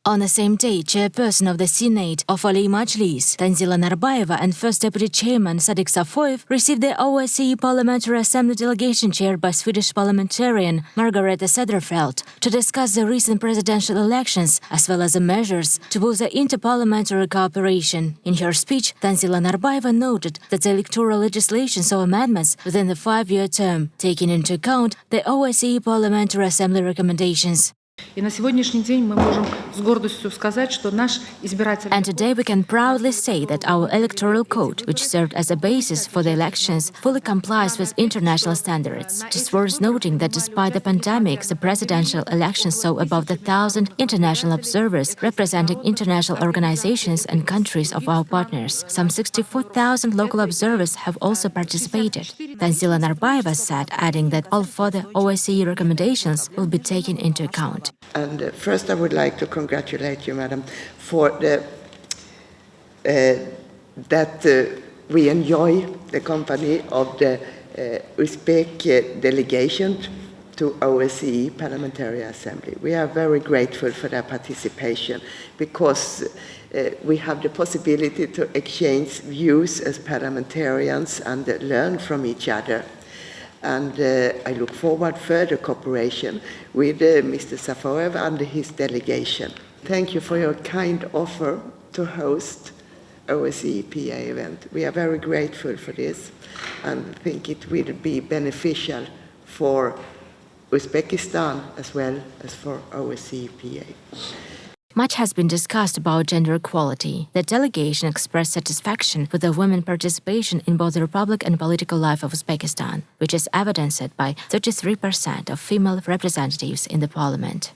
On the same day, Chairperson of the Senate of Majlis, Tanzila Narbayeva, and First Deputy Chairman Sadik Safoyev received the OSCE Parliamentary Assembly delegation chaired by Swedish parliamentarian Margareta Sederfelt to discuss the recent presidential elections as well as the measures to boost the inter-parliamentary cooperation. In her speech, Tanzila Narbayeva noted that the electoral legislation saw amendments within the 5-year term, taking into account the OSCE Parliamentary Assembly recommendations. And today we can proudly say that our electoral code, which served as a basis for the elections, fully complies with international standards. It is worth noting that despite the pandemic, the presidential elections saw above 1,000 international observers representing international organizations and countries of our partners. Some 64,000 local observers have also participated. Tanzila Narbayeva said, adding that all further OSCE recommendations will be taken into account. And first I would like to congratulate you, Madam, for that we enjoy the company of the Uzbek delegation to OSCE Parliamentary Assembly. We are very grateful for their participation because we have the possibility to exchange views as parliamentarians and learn from each other. And I look forward to further cooperation with Mr. Safoyev and his delegation. Thank you for your kind offer to host OSCE PA event. We are very grateful for this and think it will be beneficial for Uzbekistan as well as for OSCE PA. Much has been discussed about gender equality. The delegation expressed satisfaction with the women's participation in both the republic and political life of Uzbekistan, which is evidenced by 33% of female representatives in the parliament.